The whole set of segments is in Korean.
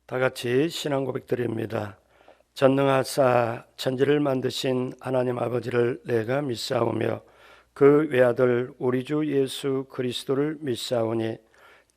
다 같이 신앙 고백드립니다. 전능하사 천지를 만드신 하나님 아버지를 내가 믿사오며 그 외아들 우리 주 예수 그리스도를 믿사오니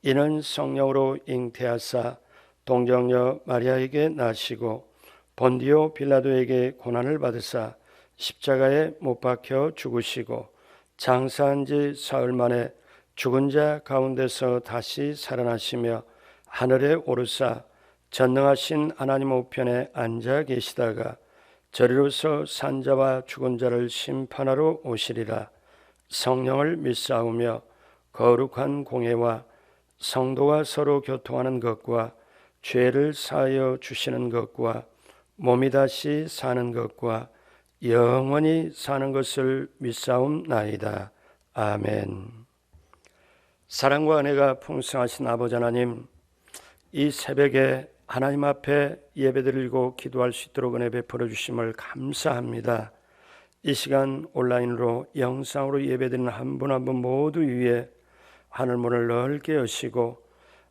이는 성령으로 잉태하사 동정녀 마리아에게 나시고 본디오 빌라도에게 고난을 받으사 십자가에 못 박혀 죽으시고 장사한 지 사흘 만에 죽은 자 가운데서 다시 살아나시며 하늘에 오르사 전능하신 하나님 우편에 앉아 계시다가 저리로서 산자와 죽은 자를 심판하러 오시리라. 성령을 믿사오며 거룩한 공예와 성도가 서로 교통하는 것과 죄를 사하여 주시는 것과 몸이 다시 사는 것과 영원히 사는 것을 믿사옵나이다. 아멘. 사랑과 은혜가 풍성하신 아버지 하나님, 이 새벽에 하나님 앞에 예배드리고 기도할 수 있도록 은혜 베풀어 주심을 감사합니다. 이 시간 온라인으로 영상으로 예배드리는 한 분 한 분 모두 위에 하늘문을 넓게 여시고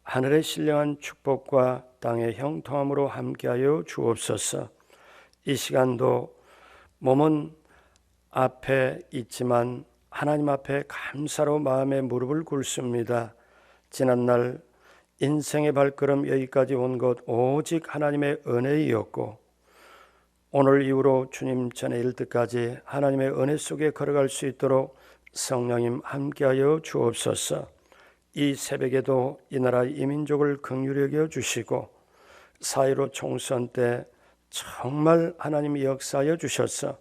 하늘의 신령한 축복과 땅의 형통함으로 함께하여 주옵소서. 이 시간도 몸은 앞에 있지만 하나님 앞에 감사로 마음의 무릎을 꿇습니다. 지난날 인생의 발걸음 여기까지 온 것 오직 하나님의 은혜이었고 오늘 이후로 주님 전에 이를 때까지 하나님의 은혜 속에 걸어갈 수 있도록 성령님 함께하여 주옵소서. 이 새벽에도 이 나라 이 민족을 긍휼히 여겨 주시고 4.15 총선 때 정말 하나님이 역사하여 주셔서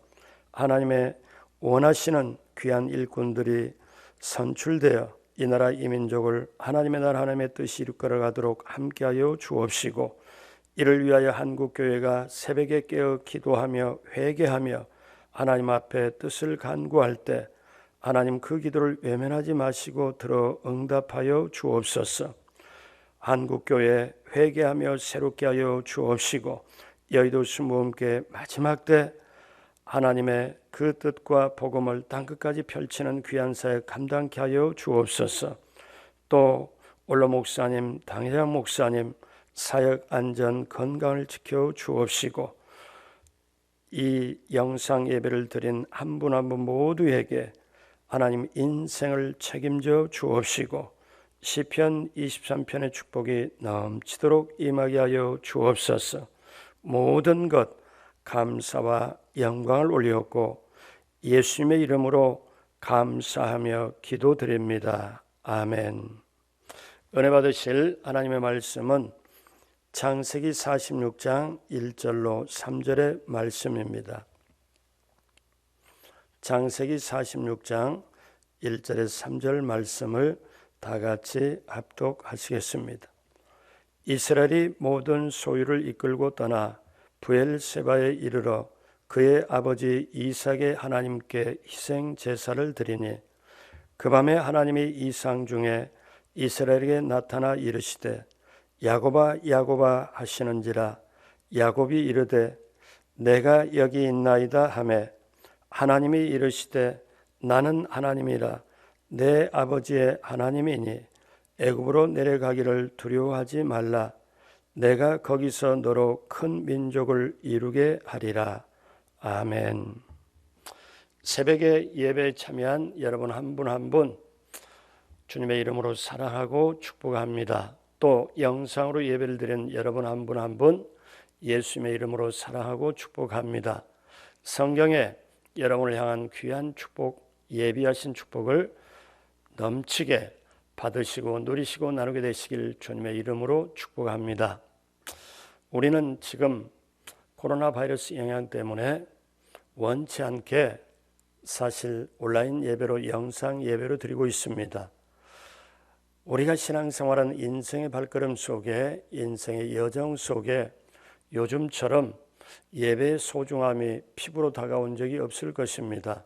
하나님의 원하시는 귀한 일꾼들이 선출되어 이 나라 이 민족을 하나님의 나라 하나님의 뜻이 이끌어가도록 함께하여 주옵시고 이를 위하여 한국교회가 새벽에 깨어 기도하며 회개하며 하나님 앞에 뜻을 간구할 때 하나님 그 기도를 외면하지 마시고 들어 응답하여 주옵소서. 한국교회 회개하며 새롭게 하여 주옵시고 여의도 순복음교회 마지막 때 하나님의 그 뜻과 복음을 땅끝까지 펼치는 귀한 사역 감당케 하여 주옵소서. 또 올로 목사님, 당회장 목사님 사역 안전 건강을 지켜 주옵시고 이 영상 예배를 드린 한 분 한 분 모두에게 하나님 인생을 책임져 주옵시고 시편 23편의 축복이 넘치도록 임하게 하여 주옵소서. 모든 것 감사와 영광을 올리었고 예수님의 이름으로 감사하며 기도드립니다. 아멘. 은혜 받으실 하나님의 말씀은 창세기 46장 1절로 3절의 말씀입니다. 창세기 46장 1절에 3절 말씀을 다 같이 합독하시겠습니다. 이스라엘이 모든 소유를 이끌고 떠나 브엘세바에 이르러 그의 아버지 이삭의 하나님께 희생 제사를 드리니 그 밤에 하나님이 이상 중에 이스라엘에게 나타나 이르시되 야곱아 야곱아 하시는지라 야곱이 이르되 내가 여기 있나이다 하매 하나님이 이르시되 나는 하나님이라 내 아버지의 하나님이니 애굽으로 내려가기를 두려워하지 말라. 내가 거기서 너로 큰 민족을 이루게 하리라. 아멘. 새벽에 예배에 참여한 여러분 한 분 한 분 주님의 이름으로 사랑하고 축복합니다. 또 영상으로 예배를 드린 여러분 한 분 한 분 예수님의 이름으로 사랑하고 축복합니다. 성경에 여러분을 향한 귀한 축복, 예비하신 축복을 넘치게 받으시고 누리시고 나누게 되시길 주님의 이름으로 축복합니다. 우리는 지금 코로나 바이러스 영향 때문에 원치 않게 사실 온라인 예배로 영상 예배로 드리고 있습니다. 우리가 신앙생활은 인생의 발걸음 속에 인생의 여정 속에 요즘처럼 예배의 소중함이 피부로 다가온 적이 없을 것입니다.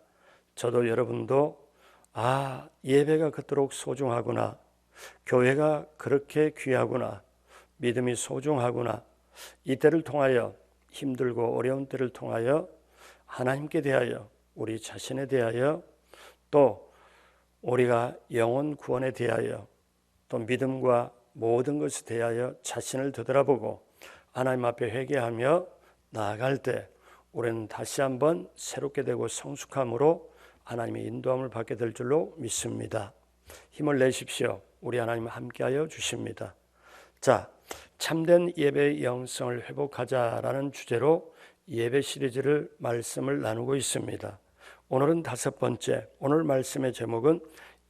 저도 여러분도 예배가 그토록 소중하구나, 교회가 그렇게 귀하구나, 믿음이 소중하구나, 이때를 통하여 힘들고 어려운 때를 통하여 하나님께 대하여 우리 자신에 대하여 또 우리가 영혼 구원에 대하여 또 믿음과 모든 것에 대하여 자신을 되돌아보고 하나님 앞에 회개하며 나아갈 때 우리는 다시 한번 새롭게 되고 성숙함으로 하나님의 인도함을 받게 될 줄로 믿습니다. 힘을 내십시오. 우리 하나님 함께하여 주십니다. 자, 참된 예배의 영성을 회복하자라는 주제로 예배 시리즈를 말씀을 나누고 있습니다. 오늘은 5번째, 오늘 말씀의 제목은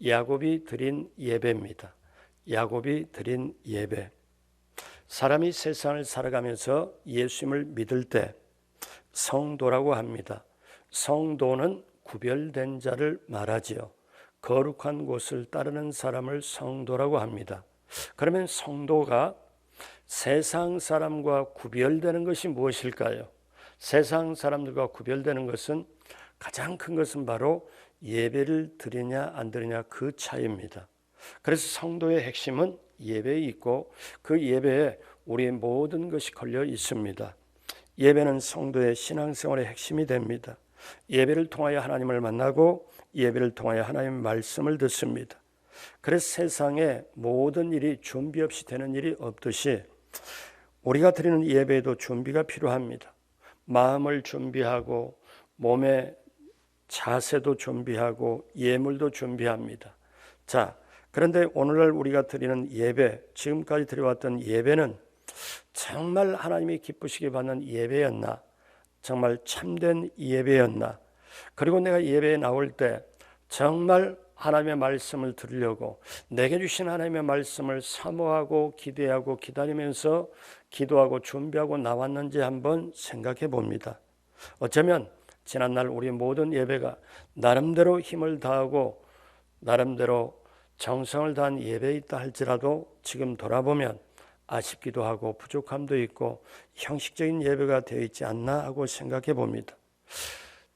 야곱이 드린 예배입니다. 야곱이 드린 예배. 사람이 세상을 살아가면서 예수님을 믿을 때 성도라고 합니다. 성도는 구별된 자를 말하지요. 거룩한 곳을 따르는 사람을 성도라고 합니다. 그러면 성도가 세상 사람과 구별되는 것이 무엇일까요? 세상 사람들과 구별되는 것은 가장 큰 것은 바로 예배를 드리냐 안 드리냐 그 차이입니다. 그래서 성도의 핵심은 예배에 있고 그 예배에 우리의 모든 것이 걸려 있습니다. 예배는 성도의 신앙생활의 핵심이 됩니다. 예배를 통하여 하나님을 만나고 예배를 통하여 하나님의 말씀을 듣습니다. 그래서 세상에 모든 일이 준비 없이 되는 일이 없듯이 우리가 드리는 예배에도 준비가 필요합니다. 마음을 준비하고 몸의 자세도 준비하고 예물도 준비합니다. 자, 그런데 오늘날 우리가 드리는 예배, 지금까지 드려왔던 예배는 정말 하나님이 기쁘시게 받는 예배였나? 정말 참된 예배였나? 그리고 내가 예배에 나올 때 정말 하나님의 말씀을 들으려고 내게 주신 하나님의 말씀을 사모하고 기대하고 기다리면서 기도하고 준비하고 나왔는지 한번 생각해 봅니다. 어쩌면 지난날 우리 모든 예배가 나름대로 힘을 다하고 나름대로 정성을 다한 예배에 있다 할지라도 지금 돌아보면 아쉽기도 하고 부족함도 있고 형식적인 예배가 되어 있지 않나 하고 생각해 봅니다.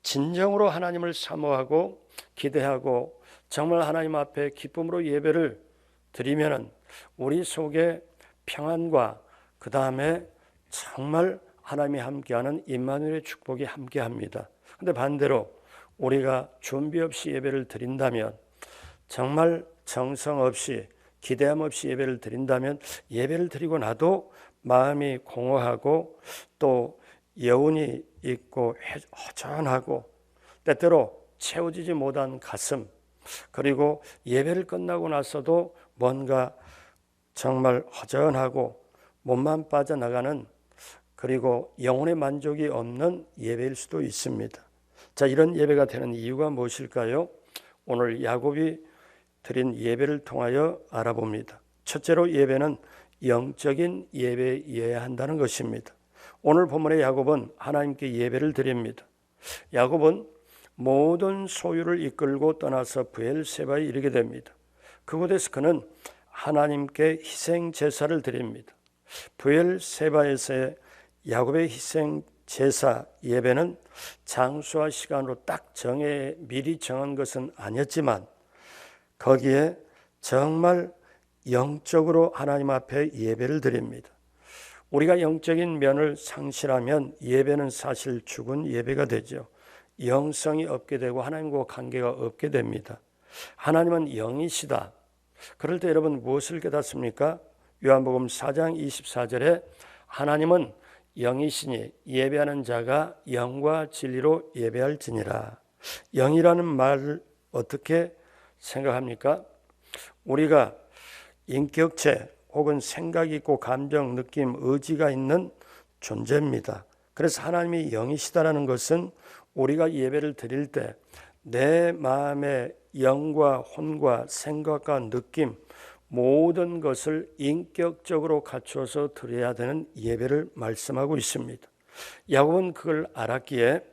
진정으로 하나님을 사모하고 기대하고 정말 하나님 앞에 기쁨으로 예배를 드리면은 우리 속에 평안과 그 다음에 정말 하나님이 함께하는 임마누엘의 축복이 함께합니다. 근데 반대로 우리가 준비 없이 예배를 드린다면 정말 정성 없이 기대함 없이 예배를 드린다면 예배를 드리고 나도 마음이 공허하고 또 여운이 있고 허전하고 때때로 채워지지 못한 가슴 그리고 예배를 끝나고 나서도 뭔가 정말 허전하고 몸만 빠져나가는 그리고 영혼의 만족이 없는 예배일 수도 있습니다. 자, 이런 예배가 되는 이유가 무엇일까요? 오늘 야곱이 드린 예배를 통하여 알아봅니다. 첫째로 예배는 영적인 예배여야 한다는 것입니다. 오늘 본문의 야곱은 하나님께 예배를 드립니다. 야곱은 모든 소유를 이끌고 떠나서 브엘세바에 이르게 됩니다. 그곳에서 그는 하나님께 희생 제사를 드립니다. 브엘세바에서의 야곱의 희생 제사 예배는 장소와 시간으로 딱 미리 정한 것은 아니었지만 거기에 정말 영적으로 하나님 앞에 예배를 드립니다. 우리가 영적인 면을 상실하면 예배는 사실 죽은 예배가 되죠. 영성이 없게 되고 하나님과 관계가 없게 됩니다. 하나님은 영이시다. 그럴 때 여러분 무엇을 깨닫습니까? 요한복음 4장 24절에 하나님은 영이시니 예배하는 자가 영과 진리로 예배할지니라. 영이라는 말을 어떻게 생각합니까? 우리가 인격체 혹은 생각이 있고 감정, 느낌, 의지가 있는 존재입니다. 그래서 하나님이 영이시다라는 것은 우리가 예배를 드릴 때 내 마음의 영과 혼과 생각과 느낌 모든 것을 인격적으로 갖추어서 드려야 되는 예배를 말씀하고 있습니다. 야곱은 그걸 알았기에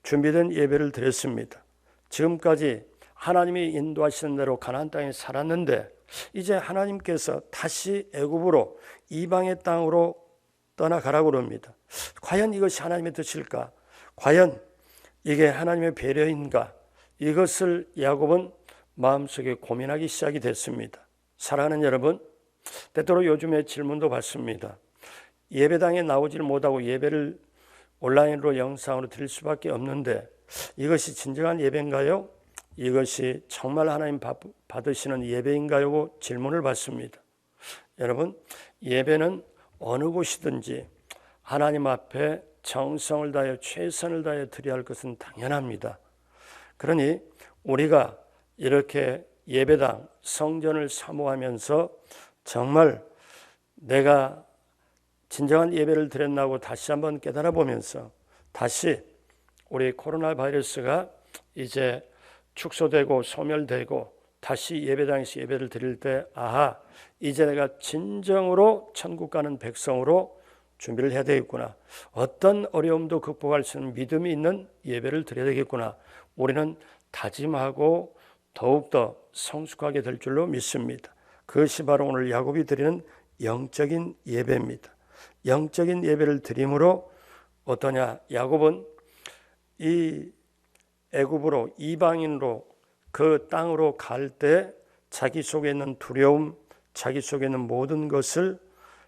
준비된 예배를 드렸습니다. 지금까지 하나님이 인도하시는 대로 가나안 땅에 살았는데 이제 하나님께서 다시 애굽으로 이방의 땅으로 떠나가라고 합니다. 과연 이것이 하나님의 뜻일까? 과연 이게 하나님의 배려인가? 이것을 야곱은 마음속에 고민하기 시작이 됐습니다. 사랑하는 여러분, 때때로 요즘에 질문도 받습니다. 예배당에 나오질 못하고 예배를 온라인으로 영상으로 드릴 수밖에 없는데 이것이 진정한 예배인가요? 이것이 정말 하나님 받으시는 예배인가요? 질문을 받습니다. 여러분, 예배는 어느 곳이든지 하나님 앞에 정성을 다하여 최선을 다하여 드려야 할 것은 당연합니다. 그러니 우리가 이렇게 예배당, 성전을 사모하면서 정말 내가 진정한 예배를 드렸나고 다시 한번 깨달아 보면서 다시 우리 코로나 바이러스가 이제 축소되고 소멸되고 다시 예배당에서 예배를 드릴 때 아하, 이제 내가 진정으로 천국 가는 백성으로 준비를 해야 되겠구나. 어떤 어려움도 극복할 수 있는 믿음이 있는 예배를 드려야 되겠구나. 우리는 다짐하고 더욱더 성숙하게 될 줄로 믿습니다. 그것이 바로 오늘 야곱이 드리는 영적인 예배입니다. 영적인 예배를 드림으로 어떠냐? 야곱은 이 애굽으로 이방인으로 그 땅으로 갈 때 자기 속에 있는 두려움, 자기 속에 있는 모든 것을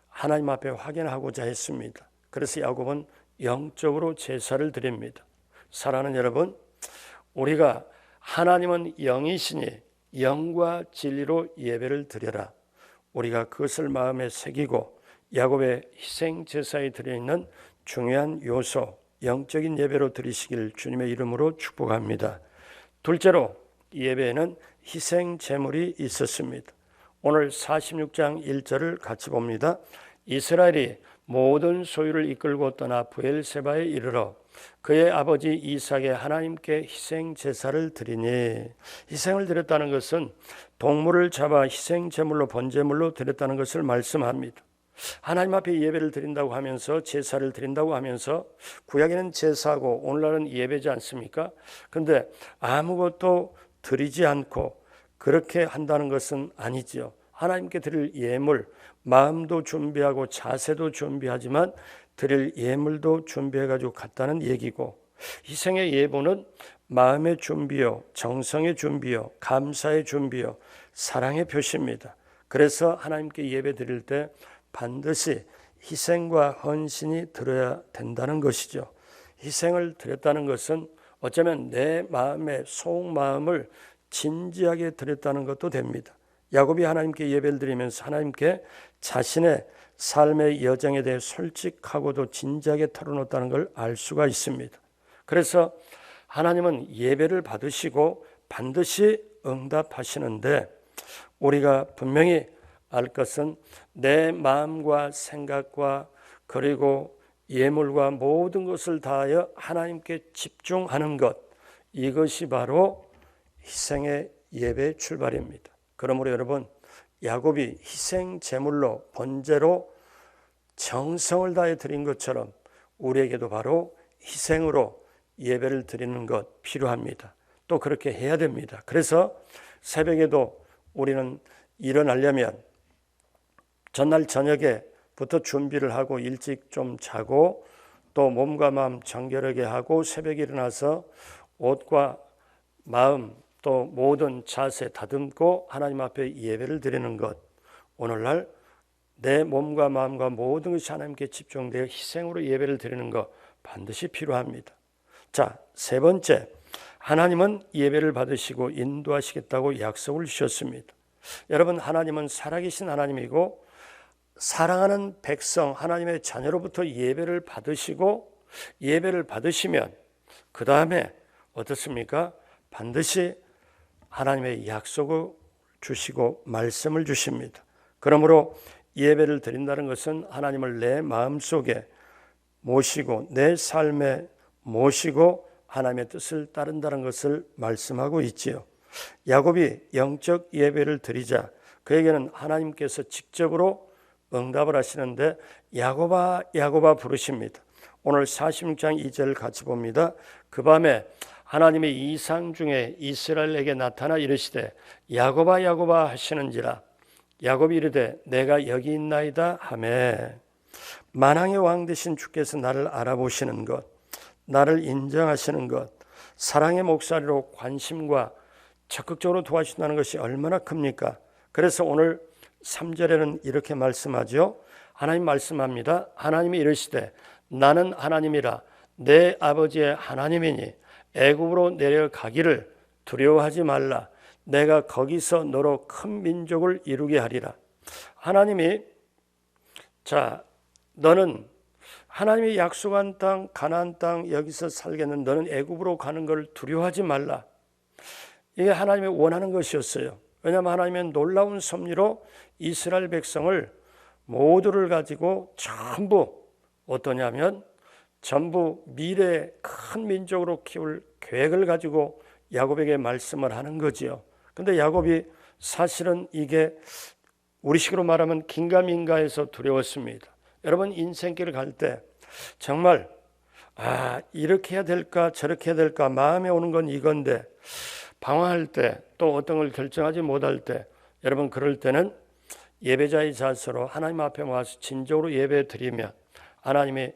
하나님 앞에 확인하고자 했습니다. 그래서 야곱은 영적으로 제사를 드립니다. 사랑하는 여러분, 우리가 하나님은 영이시니 영과 진리로 예배를 드려라. 우리가 그것을 마음에 새기고 야곱의 희생 제사에 들어있는 중요한 요소, 영적인 예배로 드리시길 주님의 이름으로 축복합니다. 둘째로 예배에는 희생 제물이 있었습니다. 오늘 46장 1절을 같이 봅니다. 이스라엘이 모든 소유를 이끌고 떠나 브엘세바에 이르러 그의 아버지 이삭의 하나님께 희생 제사를 드리니, 희생을 드렸다는 것은 동물을 잡아 희생 제물로 번제물로 드렸다는 것을 말씀합니다. 하나님 앞에 예배를 드린다고 하면서 제사를 드린다고 하면서 구약에는 제사고 오늘날은 예배지 않습니까? 그런데 아무것도 드리지 않고 그렇게 한다는 것은 아니지요. 하나님께 드릴 예물, 마음도 준비하고 자세도 준비하지만 드릴 예물도 준비해가지고 갔다는 얘기고, 희생의 예보는 마음의 준비요, 정성의 준비요, 감사의 준비요, 사랑의 표시입니다. 그래서 하나님께 예배 드릴 때 반드시 희생과 헌신이 들어야 된다는 것이죠. 희생을 드렸다는 것은 어쩌면 내 마음의 속마음을 진지하게 드렸다는 것도 됩니다. 야곱이 하나님께 예배를 드리면서 하나님께 자신의 삶의 여정에 대해 솔직하고도 진지하게 털어놓았다는 걸 알 수가 있습니다. 그래서 하나님은 예배를 받으시고 반드시 응답하시는데, 우리가 분명히 알 것은 내 마음과 생각과 그리고 예물과 모든 것을 다하여 하나님께 집중하는 것, 이것이 바로 희생의 예배의 출발입니다. 그러므로 여러분, 야곱이 희생 제물로 번제로 정성을 다해 드린 것처럼 우리에게도 바로 희생으로 예배를 드리는 것 필요합니다. 또 그렇게 해야 됩니다. 그래서 새벽에도 우리는 일어나려면 전날 저녁에부터 준비를 하고 일찍 좀 자고 또 몸과 마음 정결하게 하고 새벽에 일어나서 옷과 마음 또 모든 자세 다듬고 하나님 앞에 예배를 드리는 것, 오늘날 내 몸과 마음과 모든 것이 하나님께 집중되어 희생으로 예배를 드리는 것 반드시 필요합니다. 자, 세 번째, 하나님은 예배를 받으시고 인도하시겠다고 약속을 주셨습니다. 여러분, 하나님은 살아계신 하나님이고 사랑하는 백성 하나님의 자녀로부터 예배를 받으시고 예배를 받으시면 그 다음에 어떻습니까? 반드시 하나님의 약속을 주시고 말씀을 주십니다. 그러므로 예배를 드린다는 것은 하나님을 내 마음속에 모시고 내 삶에 모시고 하나님의 뜻을 따른다는 것을 말씀하고 있지요. 야곱이 영적 예배를 드리자 그에게는 하나님께서 직접으로 응답을 하시는데 야곱아 야곱아 부르십니다. 오늘 46장 2절을 같이 봅니다. 그 밤에 하나님의 이상 중에 이스라엘에게 나타나 이르시되 야곱아 야곱아 하시는지라. 야곱이 이르되 내가 여기 있나이다 하매, 만왕의 왕 되신 주께서 나를 알아보시는 것, 나를 인정하시는 것, 사랑의 목소리로 관심과 적극적으로 도와주신다는 것이 얼마나 큽니까? 그래서 오늘 3절에는 이렇게 말씀하죠. 하나님 말씀합니다. 하나님이 이르시되 나는 하나님이라 내 아버지의 하나님이니 애굽으로 내려가기를 두려워하지 말라. 내가 거기서 너로 큰 민족을 이루게 하리라. 하나님이 너는 하나님이 약속한 땅 가나안 땅 여기서 살겠는 너는 애굽으로 가는 걸 두려워하지 말라. 이게 하나님이 원하는 것이었어요. 왜냐하면 하나님은 놀라운 섭리로 이스라엘 백성을 모두를 가지고 전부 어떠냐면 전부 미래의 큰 민족으로 키울 계획을 가지고 야곱에게 말씀을 하는 거지요. 근데 야곱이 사실은 이게 우리식으로 말하면 긴가민가해서 두려웠습니다. 여러분 인생길을 갈 때 정말 이렇게 해야 될까 저렇게 해야 될까 마음에 오는 건 이건데 방황할 때 또 어떤 걸 결정하지 못할 때 여러분 그럴 때는 예배자의 자세로 하나님 앞에 와서 진정으로 예배 드리면 하나님이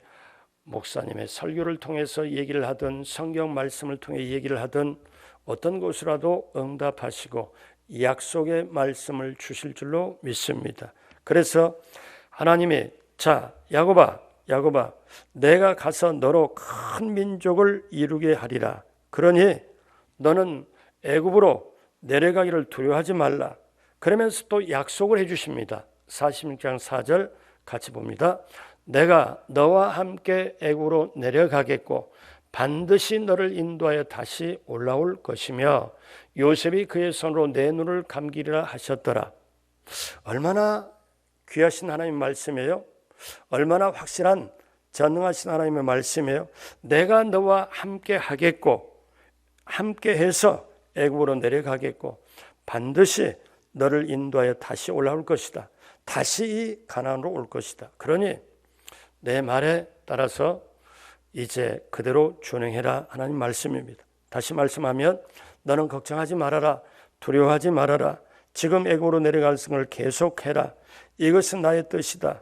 목사님의 설교를 통해서 얘기를 하든 성경 말씀을 통해 얘기를 하든 어떤 것이라도 응답하시고 약속의 말씀을 주실 줄로 믿습니다. 그래서 하나님이 야곱아 내가 가서 너로 큰 민족을 이루게 하리라. 그러니 너는 애굽으로 내려가기를 두려워하지 말라. 그러면서 또 약속을 해주십니다. 46장 4절 같이 봅니다. 내가 너와 함께 애굽으로 내려가겠고 반드시 너를 인도하여 다시 올라올 것이며 요셉이 그의 손으로 내 눈을 감기리라 하셨더라. 얼마나 귀하신 하나님의 말씀이에요. 얼마나 확실한 전능하신 하나님의 말씀이에요. 내가 너와 함께 하겠고 함께 해서 애굽으로 내려가겠고 반드시 너를 인도하여 다시 올라올 것이다. 다시 이 가나안으로 올 것이다. 그러니 내 말에 따라서 이제 그대로 준행해라 하나님 말씀입니다. 다시 말씀하면 너는 걱정하지 말아라. 두려워하지 말아라. 지금 애굽으로 내려갈 것을 계속해라. 이것은 나의 뜻이다.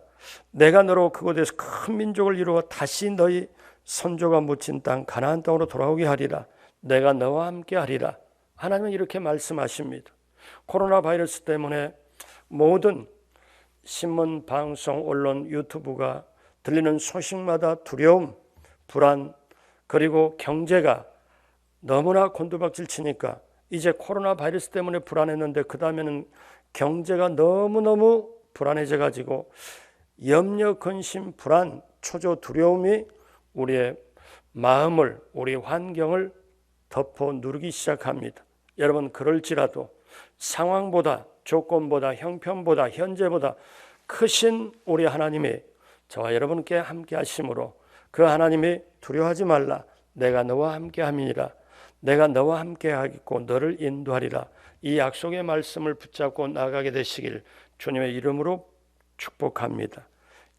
내가 너로 그곳에서 큰 민족을 이루어 다시 너희 선조가 묻힌 땅 가나안 땅으로 돌아오게 하리라. 내가 너와 함께 하리라. 하나님은 이렇게 말씀하십니다. 코로나 바이러스 때문에 모든 신문, 방송, 언론, 유튜브가 들리는 소식마다 두려움, 불안, 그리고 경제가 너무나 곤두박질 치니까 이제 코로나 바이러스 때문에 불안했는데 그 다음에는 경제가 너무너무 불안해져 가지고 염려, 근심, 불안, 초조, 두려움이 우리의 마음을, 우리 환경을 덮어 누르기 시작합니다. 여러분 그럴지라도 상황보다 조건보다 형편보다 현재보다 크신 우리 하나님이 저와 여러분께 함께 하심으로 그 하나님이 두려워하지 말라. 내가 너와 함께 함이니라. 내가 너와 함께 하겠고 너를 인도하리라. 이 약속의 말씀을 붙잡고 나가게 되시길 주님의 이름으로 축복합니다.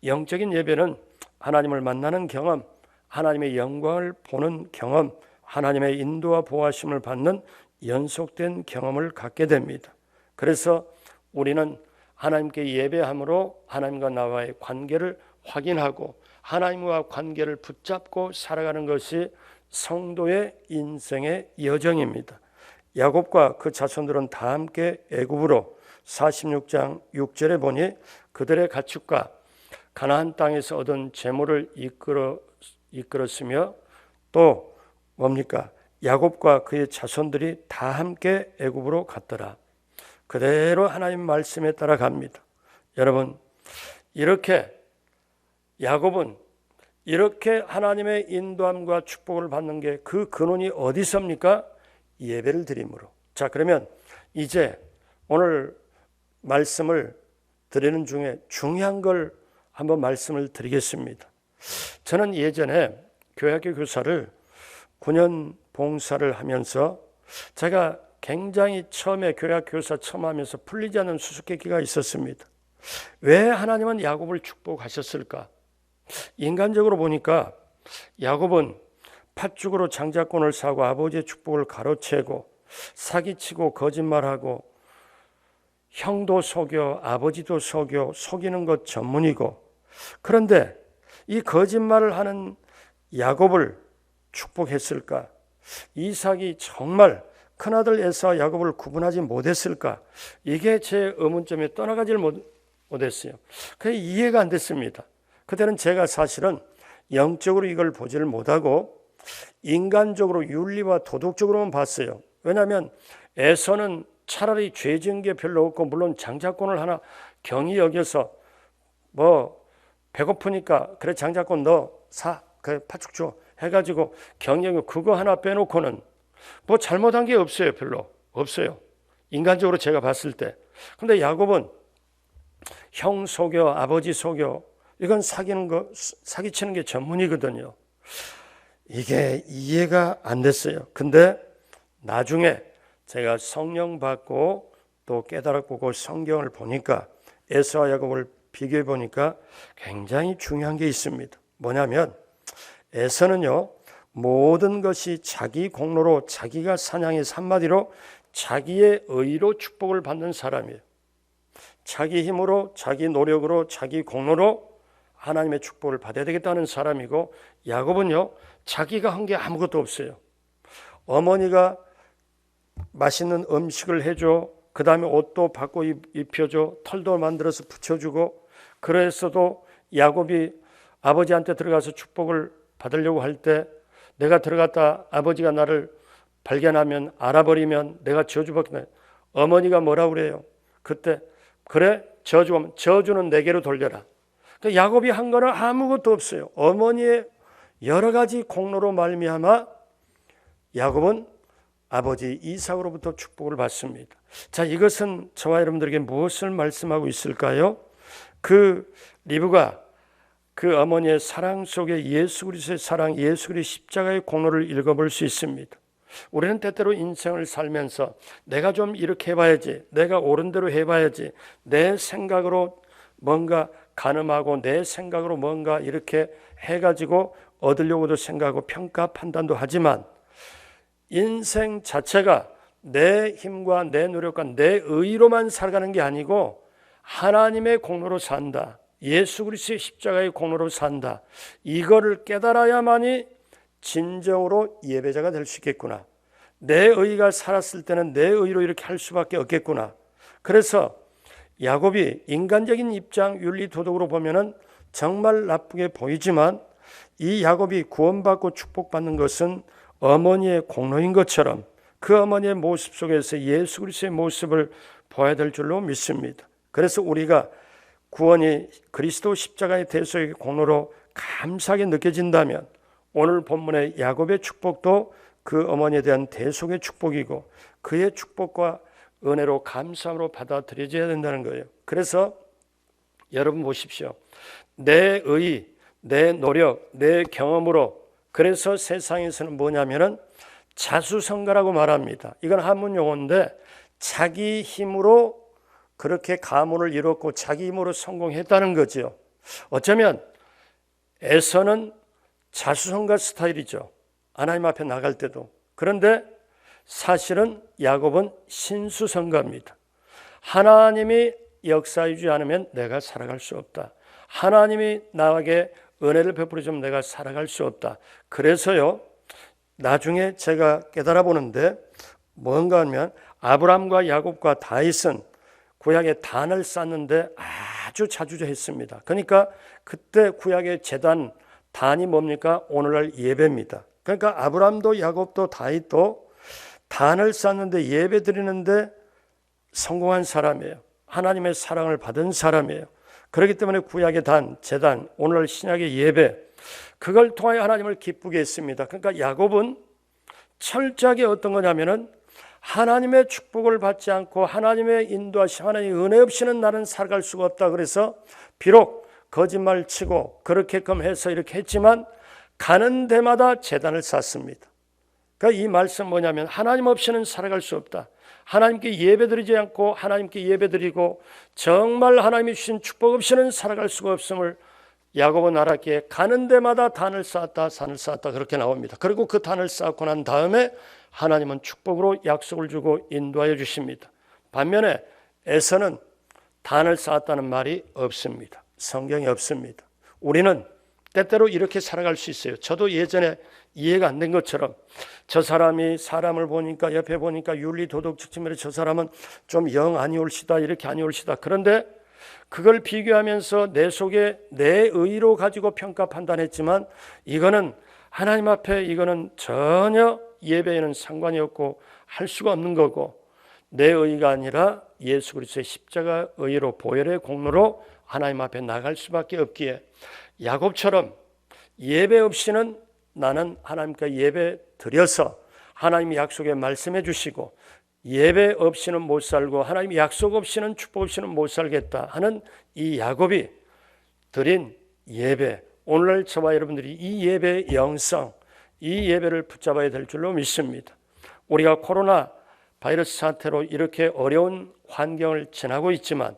영적인 예배는 하나님을 만나는 경험, 하나님의 영광을 보는 경험, 하나님의 인도와 보호하심을 받는 연속된 경험을 갖게 됩니다. 그래서 우리는 하나님께 예배함으로 하나님과 나와의 관계를 확인하고 하나님과 관계를 붙잡고 살아가는 것이 성도의 인생의 여정입니다. 야곱과 그 자손들은 다 함께 애굽으로 46장 6절에 보니 그들의 가축과 가나안 땅에서 얻은 재물을 이끌었으며 또 뭡니까? 야곱과 그의 자손들이 다 함께 애굽으로 갔더라. 그대로 하나님 말씀에 따라갑니다. 여러분 이렇게 야곱은 이렇게 하나님의 인도함과 축복을 받는 게 그 근원이 어디서입니까? 예배를 드림으로. 자, 그러면 이제 오늘 말씀을 드리는 중에 중요한 걸 한번 말씀을 드리겠습니다. 저는 예전에 교회학교 교사를 9년 봉사를 하면서 제가 굉장히 처음에 교회학교 교사 처음 하면서 풀리지 않는 수수께끼가 있었습니다. 왜 하나님은 야곱을 축복하셨을까? 인간적으로 보니까 야곱은 팥죽으로 장자권을 사고 아버지의 축복을 가로채고 사기치고 거짓말하고 형도 속여 아버지도 속여 속이는 것 전문이고 그런데 이 거짓말을 하는 야곱을 축복했을까? 이삭이 정말 큰아들 에사와 야곱을 구분하지 못했을까? 이게 제 의문점에 떠나가지를 못했어요. 그게 이해가 안 됐습니다. 그때는 제가 사실은 영적으로 이걸 보지를 못하고 인간적으로 윤리와 도덕적으로만 봤어요. 왜냐하면 에서는 차라리 죄 지은 게 별로 없고, 물론 장자권을 하나 경히 여겨서 뭐 배고프니까 그래 장자권 너 사, 그 파축 줘 해가지고 경영이 그거 하나 빼놓고는 뭐 잘못한 게 없어요. 별로 없어요. 인간적으로 제가 봤을 때. 근데 야곱은 형 속여, 아버지 속여, 이건 사기치는 게 전문이거든요. 이게 이해가 안 됐어요. 근데 나중에 제가 성령 받고 또 깨달았고 성경을 보니까 에서와 야곱을 비교해 보니까 굉장히 중요한 게 있습니다. 뭐냐면 에서는요, 모든 것이 자기 공로로, 자기가 사냥해서 한마디로 자기의 의로 축복을 받는 사람이에요. 자기 힘으로, 자기 노력으로, 자기 공로로 하나님의 축복을 받아야 되겠다는 사람이고, 야곱은요, 자기가 한 게 아무것도 없어요. 어머니가 맛있는 음식을 해줘, 그 다음에 옷도 받고 입혀줘, 털도 만들어서 붙여주고, 그랬어도 야곱이 아버지한테 들어가서 축복을 받으려고 할 때, 내가 들어갔다 아버지가 나를 발견하면, 알아버리면 내가 저주받겠네. 어머니가 뭐라 그래요? 그때 그래, 저주하면 저주는 내게로 돌려라. 그러니까 야곱이 한 거는 아무것도 없어요. 어머니의 여러 가지 공로로 말미암아 야곱은 아버지 이삭으로부터 축복을 받습니다. 자, 이것은 저와 여러분들에게 무엇을 말씀하고 있을까요? 그 리브가 그 어머니의 사랑 속에 예수 그리스도의 사랑, 예수 그리스도의 십자가의 공로를 읽어볼 수 있습니다. 우리는 때때로 인생을 살면서 내가 좀 이렇게 해봐야지, 내가 옳은 대로 해봐야지, 내 생각으로 뭔가 가늠하고 내 생각으로 뭔가 이렇게 해가지고 얻으려고도 생각하고 평가 판단도 하지만, 인생 자체가 내 힘과 내 노력과 내 의로만 살아가는 게 아니고 하나님의 공로로 산다, 예수 그리스도의 십자가의 공로로 산다, 이거를 깨달아야만이 진정으로 예배자가 될 수 있겠구나. 내 의가 살았을 때는 내 의로 이렇게 할 수밖에 없겠구나. 그래서 야곱이 인간적인 입장, 윤리, 도덕으로 보면은 정말 나쁘게 보이지만, 이 야곱이 구원받고 축복받는 것은 어머니의 공로인 것처럼 그 어머니의 모습 속에서 예수 그리스도의 모습을 보아야 될 줄로 믿습니다. 그래서 우리가 구원이 그리스도 십자가의 대속의 공로로 감사하게 느껴진다면, 오늘 본문의 야곱의 축복도 그 어머니에 대한 대속의 축복이고 그의 축복과 은혜로 감사함으로 받아들여져야 된다는 거예요. 그래서 여러분 보십시오. 내 의, 내 노력, 내 경험으로, 그래서 세상에서는 뭐냐면은 자수성가라고 말합니다. 이건 한문 용어인데, 자기 힘으로 그렇게 가문을 이뤘고 자기 힘으로 성공했다는 거죠. 어쩌면 에서는 자수성가 스타일이죠. 하나님 앞에 나갈 때도. 그런데 사실은 야곱은 신수성가입니다. 하나님이 역사해 주지 않으면 내가 살아갈 수 없다. 하나님이 나에게 은혜를 베풀어 주면 내가 살아갈 수 없다. 그래서요, 나중에 제가 깨달아 보는데 뭔가 하면 아브람과 야곱과 다윗은 구약에 단을 쌓는데 아주 자주했습니다. 그러니까 그때 구약의 제단, 단이 뭡니까? 오늘날 예배입니다. 그러니까 아브람도 야곱도 다윗도 단을 쌓는데, 예배 드리는데 성공한 사람이에요. 하나님의 사랑을 받은 사람이에요. 그렇기 때문에 구약의 단, 제단, 오늘날 신약의 예배, 그걸 통하여 하나님을 기쁘게 했습니다. 그러니까 야곱은 철저하게 어떤 거냐면은 하나님의 축복을 받지 않고 하나님의 인도하심, 하나님의 은혜 없이는 나는 살아갈 수가 없다. 그래서 비록 거짓말 치고 그렇게끔 해서 이렇게 했지만 가는 데마다 제단을 쌓습니다. 그러니까 이 말씀 뭐냐면 하나님 없이는 살아갈 수 없다. 하나님께 예배드리지 않고 하나님께 예배드리고 정말 하나님이 주신 축복 없이는 살아갈 수가 없음을 야곱은 알았기에 가는 데마다 단을 쌓았다, 산을 쌓았다, 그렇게 나옵니다. 그리고 그 단을 쌓고 난 다음에 하나님은 축복으로 약속을 주고 인도하여 주십니다. 반면에 에서는 단을 쌓았다는 말이 없습니다. 성경에 없습니다. 우리는 때때로 이렇게 살아갈 수 있어요. 저도 예전에 이해가 안 된 것처럼 저 사람이 사람을 보니까, 옆에 보니까 윤리 도덕 측면에서 저 사람은 좀 영 아니올시다, 이렇게 아니올시다. 그런데 그걸 비교하면서 내 속에 내 의로 가지고 평가 판단했지만, 이거는 하나님 앞에 이거는 전혀 예배에는 상관이 없고 할 수가 없는 거고, 내 의가 아니라 예수 그리스도의 십자가 의로 보혈의 공로로 하나님 앞에 나갈 수밖에 없기에 야곱처럼 예배 없이는 나는 하나님께 예배 드려서 하나님이 약속에 말씀해 주시고, 예배 없이는 못 살고 하나님이 약속 없이는 축복 없이는 못 살겠다 하는 이 야곱이 드린 예배, 오늘날 저와 여러분들이 이 예배의 영성, 이 예배를 붙잡아야 될 줄로 믿습니다. 우리가 코로나 바이러스 사태로 이렇게 어려운 환경을 지나고 있지만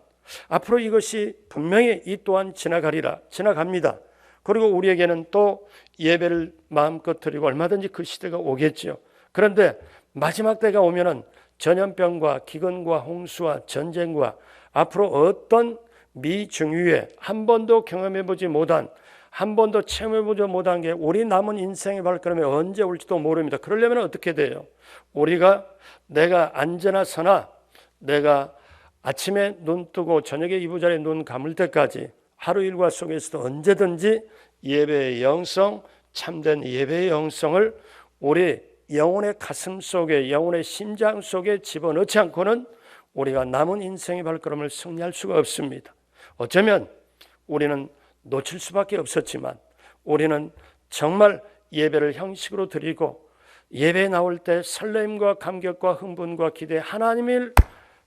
앞으로 이것이 분명히 이 또한 지나갑니다. 그리고 우리에게는 또 예배를 마음껏 드리고 얼마든지 그 시대가 오겠죠. 그런데 마지막 때가 오면은 전염병과 기근과 홍수와 전쟁과 앞으로 어떤 미증유에 한 번도 경험해보지 못한, 한 번도 체험해보지 못한 게 우리 남은 인생의 발걸음에 언제 올지도 모릅니다. 그러려면 어떻게 돼요? 우리가 내가 앉으나 서나, 내가 아침에 눈 뜨고 저녁에 이부자리에 눈 감을 때까지 하루 일과 속에서도 언제든지 예배의 영성, 참된 예배의 영성을 우리 영혼의 가슴 속에, 영혼의 심장 속에 집어넣지 않고는 우리가 남은 인생의 발걸음을 승리할 수가 없습니다. 어쩌면 우리는 놓칠 수밖에 없었지만 우리는 정말 예배를 형식으로 드리고 예배에 나올 때 설렘과 감격과 흥분과 기대, 하나님을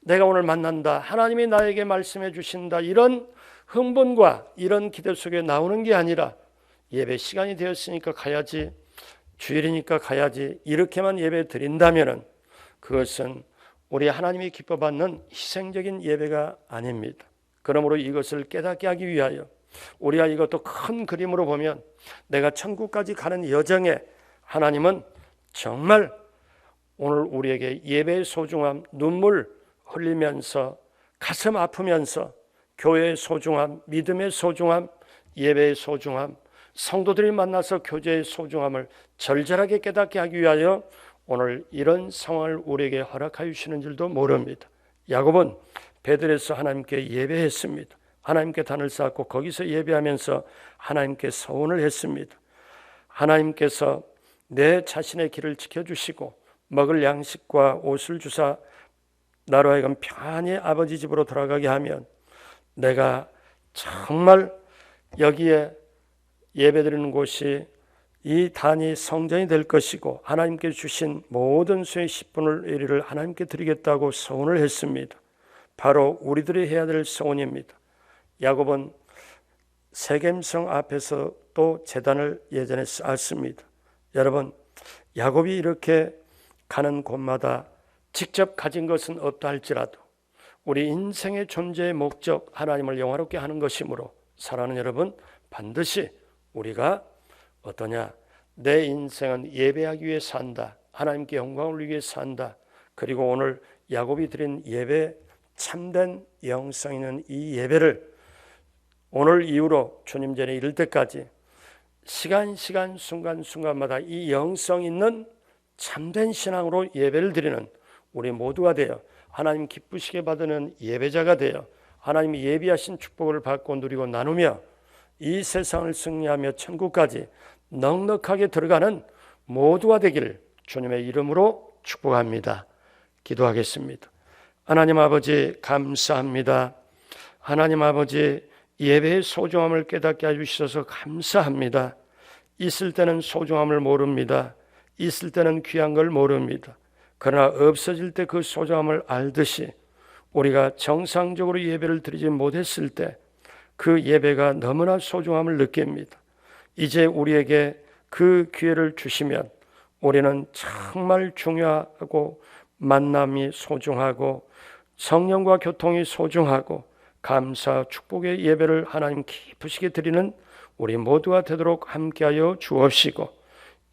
내가 오늘 만난다, 하나님이 나에게 말씀해 주신다, 이런 흥분과 이런 기대 속에 나오는 게 아니라 예배 시간이 되었으니까 가야지, 주일이니까 가야지, 이렇게만 예배 드린다면 그것은 우리 하나님이 기뻐받는 희생적인 예배가 아닙니다. 그러므로 이것을 깨닫게 하기 위하여 우리가 이것도 큰 그림으로 보면 내가 천국까지 가는 여정에 하나님은 정말 오늘 우리에게 예배의 소중함, 눈물 흘리면서 가슴 아프면서 교회의 소중함, 믿음의 소중함, 예배의 소중함, 성도들이 만나서 교제의 소중함을 절절하게 깨닫게 하기 위하여 오늘 이런 상황을 우리에게 허락하여 주시는 줄도 모릅니다. 야곱은 베들에서 하나님께 예배했습니다. 하나님께 단을 쌓고 거기서 예배하면서 하나님께 서원을 했습니다. 하나님께서 내 자신의 길을 지켜주시고 먹을 양식과 옷을 주사 나로 하여금 편히 아버지 집으로 돌아가게 하면 내가 정말 여기에 예배드리는 곳이 이 단이 성전이 될 것이고 하나님께 주신 모든 수의 10분의 1을 하나님께 드리겠다고 서원을 했습니다. 바로 우리들이 해야 될 서원입니다. 야곱은 세겜성 앞에서 또 제단을 예전에 쌓았습니다. 여러분, 야곱이 이렇게 가는 곳마다 직접 가진 것은 없다 할지라도 우리 인생의 존재의 목적, 하나님을 영화롭게 하는 것이므로 사랑하는 여러분, 반드시 우리가 어떠냐? 내 인생은 예배하기 위해 산다. 하나님께 영광을 위해 산다. 그리고 오늘 야곱이 드린 예배, 참된 영성 있는 이 예배를 오늘 이후로 주님 전에 이를 때까지 시간 순간순간마다 이 영성 있는 참된 신앙으로 예배를 드리는 우리 모두가 되어 하나님 기쁘시게 받는 예배자가 되어 하나님이 예비하신 축복을 받고 누리고 나누며 이 세상을 승리하며 천국까지 넉넉하게 들어가는 모두가 되기를 주님의 이름으로 축복합니다. 기도하겠습니다. 하나님 아버지 감사합니다. 하나님 아버지 예배의 소중함을 깨닫게 해주셔서 감사합니다. 있을 때는 소중함을 모릅니다. 있을 때는 귀한 걸 모릅니다. 그러나 없어질 때 그 소중함을 알듯이 우리가 정상적으로 예배를 드리지 못했을 때 그 예배가 너무나 소중함을 느낍니다. 이제 우리에게 그 기회를 주시면 우리는 정말 중요하고 만남이 소중하고 성령과 교통이 소중하고 감사 축복의 예배를 하나님 기쁘시게 드리는 우리 모두가 되도록 함께하여 주옵시고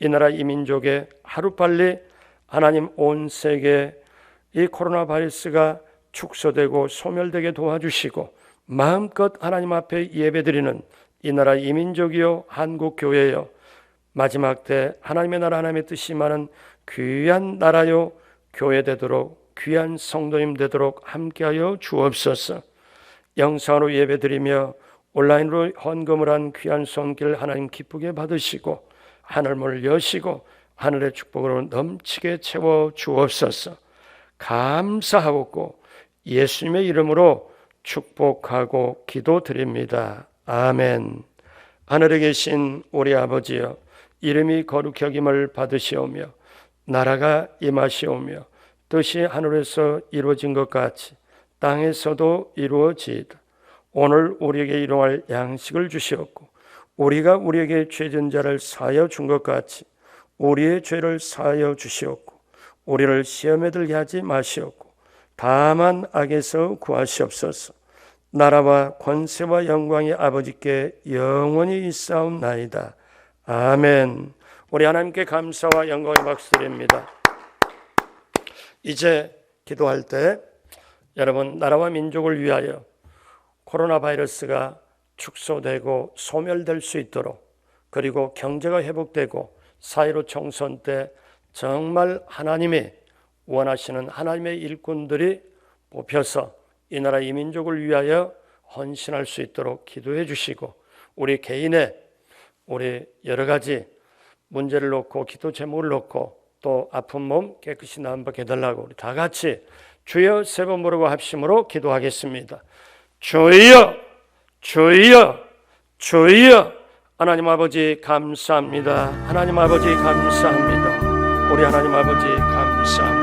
이 나라 이 민족에 하루빨리 하나님 온 세계 이 코로나 바이러스가 축소되고 소멸되게 도와주시고 마음껏 하나님 앞에 예배드리는 이 나라 이 민족이요 한국교회요 마지막 때 하나님의 나라 하나님의 뜻이 많은 귀한 나라요 교회 되도록 귀한 성도님 되도록 함께하여 주옵소서. 영상으로 예배드리며 온라인으로 헌금을 한 귀한 손길 하나님 기쁘게 받으시고 하늘문을 여시고 하늘의 축복으로 넘치게 채워 주옵소서. 감사하고 예수님의 이름으로 축복하고 기도드립니다. 아멘. 하늘에 계신 우리 아버지여, 이름이 거룩히 여김을 받으시오며 나라가 임하시오며 뜻이 하늘에서 이루어진 것 같이 땅에서도 이루어지이다. 오늘 우리에게 일용할 양식을 주시옵고 우리가 우리에게 죄진 자를 사하여 준 것 같이 우리의 죄를 사하여 주시옵고 우리를 시험에 들게 하지 마시옵고 다만 악에서 구하시옵소서. 나라와 권세와 영광이 아버지께 영원히 있사옵나이다. 아멘. 우리 하나님께 감사와 영광의 박수 드립니다. 이제 기도할 때 여러분, 나라와 민족을 위하여 코로나 바이러스가 축소되고 소멸될 수 있도록, 그리고 경제가 회복되고 4.15 총선 때 정말 하나님이 원하시는 하나님의 일꾼들이 뽑혀서 이 나라 이 민족을 위하여 헌신할 수 있도록 기도해 주시고, 우리 개인의 우리 여러 가지 문제를 놓고 기도 제목을 놓고 또 아픈 몸 깨끗이 나음받게 해달라고 우리 다 같이 주여 세 번 부르고 합심으로 기도하겠습니다. 주여, 주여, 주여. 하나님 아버지 감사합니다. 하나님 아버지 감사합니다. 우리 하나님 아버지 감사합니다.